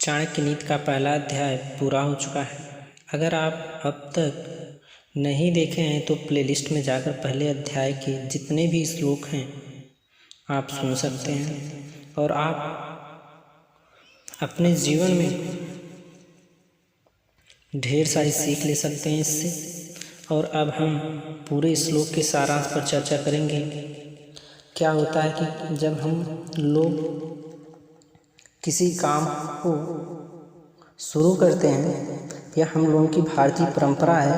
चाणक्य नीति का पहला अध्याय पूरा हो चुका है। अगर आप अब तक नहीं देखे हैं तो प्लेलिस्ट में जाकर पहले अध्याय के जितने भी श्लोक हैं आप सुन सकते हैं और आप अपने जीवन में ढेर सारी सीख ले सकते हैं इससे। और अब हम पूरे श्लोक के सारांश पर चर्चा करेंगे। क्या होता है कि जब हम लोग किसी काम को शुरू करते हैं या हम लोगों की भारतीय परंपरा है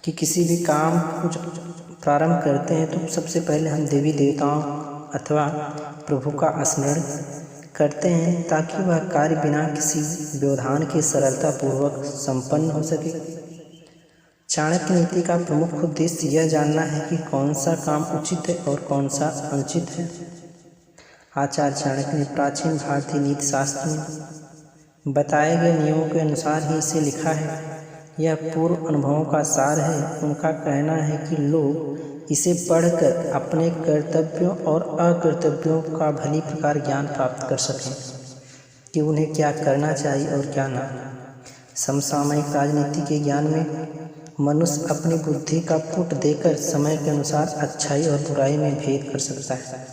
कि किसी भी काम को जब प्रारंभ करते हैं तो सबसे पहले हम देवी देवताओं अथवा प्रभु का स्मरण करते हैं ताकि वह कार्य बिना किसी व्यवधान के सरलतापूर्वक संपन्न हो सके। चाणक्य नीति का प्रमुख उद्देश्य यह जानना है कि कौन सा काम उचित है और कौन सा अनुचित है। आचार्य चाणक्य ने प्राचीन भारतीय नीति शास्त्र में बताए गए नियमों के अनुसार ही इसे लिखा है। यह पूर्व अनुभवों का सार है। उनका कहना है कि लोग इसे पढ़कर अपने कर्तव्यों और अकर्तव्यों का भली प्रकार ज्ञान प्राप्त कर सकें कि उन्हें क्या करना चाहिए और क्या ना। समसामयिक राजनीति के ज्ञान में मनुष्य अपनी बुद्धि का पुट देकर समय के अनुसार अच्छाई और बुराई में भेद कर सकता है।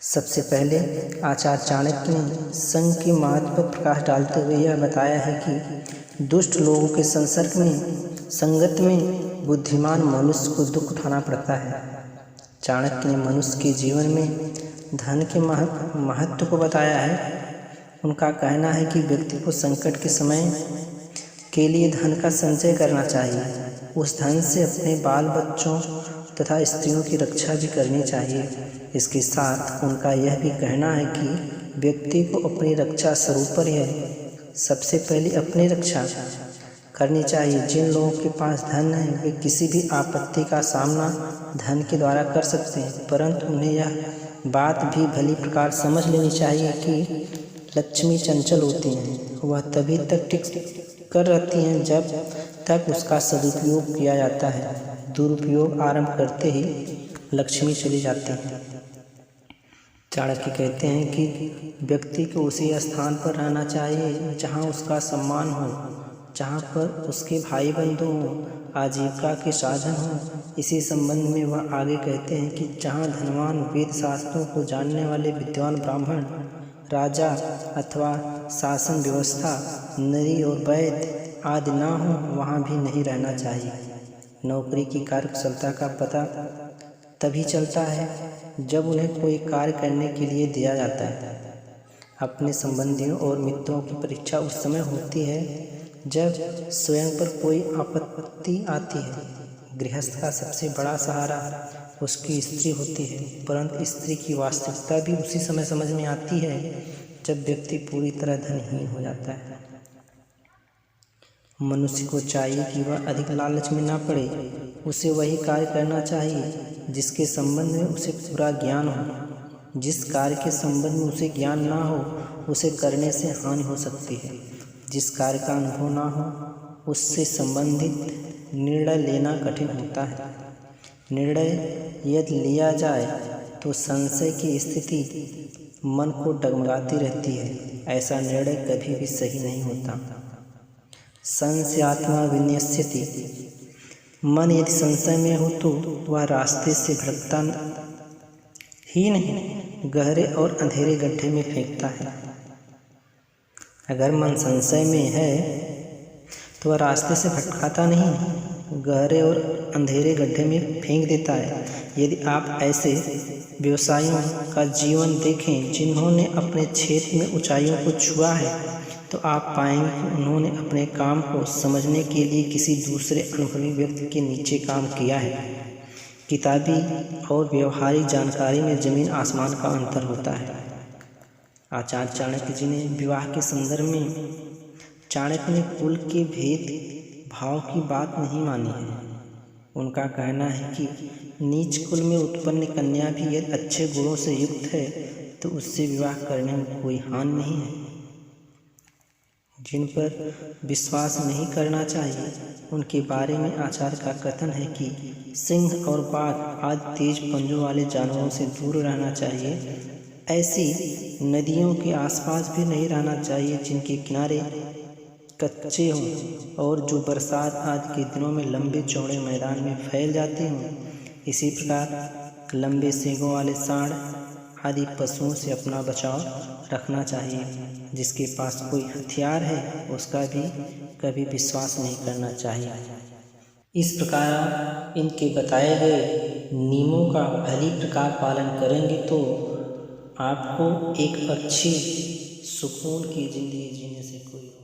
सबसे पहले आचार्य चाणक्य ने संघ के महत्व पर प्रकाश डालते हुए यह बताया है कि दुष्ट लोगों के संगत में बुद्धिमान मनुष्य को दुख उठाना पड़ता है। चाणक्य ने मनुष्य के जीवन में धन के महत्व को बताया है। उनका कहना है कि व्यक्ति को संकट के समय के लिए धन का संचय करना चाहिए। उस धन से अपने बाल बच्चों तथा स्त्रियों की रक्षा भी करनी चाहिए। इसके साथ उनका यह भी कहना है कि व्यक्ति को अपनी रक्षा स्वरूप पर सबसे पहले अपनी रक्षा करनी चाहिए। जिन लोगों के पास धन है वे किसी भी आपत्ति का सामना धन के द्वारा कर सकते हैं, परंतु उन्हें यह बात भी भली प्रकार समझ लेनी चाहिए कि लक्ष्मी चंचल होती हैं। वह तभी तक टिक कर रहती हैं जब तक उसका सदुपयोग किया जाता है। दुरुपयोग आरंभ करते ही लक्ष्मी चली जाती है। चाणक्य कहते हैं कि व्यक्ति को उसी स्थान पर रहना चाहिए जहां उसका सम्मान हो, जहां पर उसके भाई बंधु हों, आजीविका के साधन हों। इसी संबंध में वह आगे कहते हैं कि जहां धनवान वेद शास्त्रों को जानने वाले विद्वान ब्राह्मण, राजा अथवा शासन व्यवस्था, नरी और वैद्य आदि ना हो वहाँ भी नहीं रहना चाहिए। नौकरी की कार्यकुशलता का पता तभी चलता है जब उन्हें कोई कार्य करने के लिए दिया जाता है। अपने संबंधियों और मित्रों की परीक्षा उस समय होती है जब स्वयं पर कोई आपत्ति आती है। गृहस्थ का सबसे बड़ा सहारा उसकी स्त्री होती है, परंतु स्त्री की वास्तविकता भी उसी समय समझ में आती है जब व्यक्ति पूरी तरह धनहीन हो जाता है। मनुष्य को चाहिए कि वह अधिक लालच में ना पड़े। उसे वही कार्य करना चाहिए जिसके संबंध में उसे पूरा ज्ञान हो। जिस कार्य के संबंध में उसे ज्ञान ना हो उसे करने से हानि हो सकती है। जिस कार्य का अनुभव ना हो उससे संबंधित निर्णय लेना कठिन होता है। निर्णय यदि लिया जाए तो संशय की स्थिति मन को डगमगाती रहती है। ऐसा निर्णय कभी भी सही नहीं होता। संशयात्मा विनश्यति। मन यदि संशय में हो तो वह रास्ते से भटकता ही नहीं, गहरे और अंधेरे गड्ढे में फेंकता है। अगर मन संशय में है तो वह रास्ते से भटकाता नहीं, गहरे और अंधेरे गड्ढे में फेंक देता है। यदि आप ऐसे व्यवसायियों का जीवन देखें जिन्होंने अपने क्षेत्र में ऊंचाइयों को छुआ है तो आप पाएंगे कि उन्होंने अपने काम को समझने के लिए किसी दूसरे अनुभवी व्यक्ति के नीचे काम किया है। किताबी और व्यवहारिक जानकारी में जमीन आसमान का अंतर होता है। आचार्य चाणक्य जी ने विवाह के संदर्भ में चाणक्य ने कुल के भेद भाव की बात नहीं मानी है। उनका कहना है कि नीच कुल में उत्पन्न कन्या भी यदि अच्छे गुणों से युक्त है तो उससे विवाह करने में कोई हानि नहीं है। जिन पर विश्वास नहीं करना चाहिए उनके बारे में आचार्य का कथन है कि सिंह और बाघ आदि तेज पंजों वाले जानवरों से दूर रहना चाहिए। ऐसी नदियों के आसपास भी नहीं रहना चाहिए जिनके किनारे कच्चे हों और जो बरसात आदि के दिनों में लंबे चौड़े मैदान में फैल जाते हों। इसी प्रकार लंबे सींगों वाले सांड आदि पशुओं से अपना बचाव रखना चाहिए। जिसके पास कोई हथियार है उसका भी कभी विश्वास नहीं करना चाहिए। इस प्रकार इनके बताए गए नियमों का भली प्रकार पालन करेंगे तो आपको एक अच्छी सुकून की ज़िंदगी जीने से कोई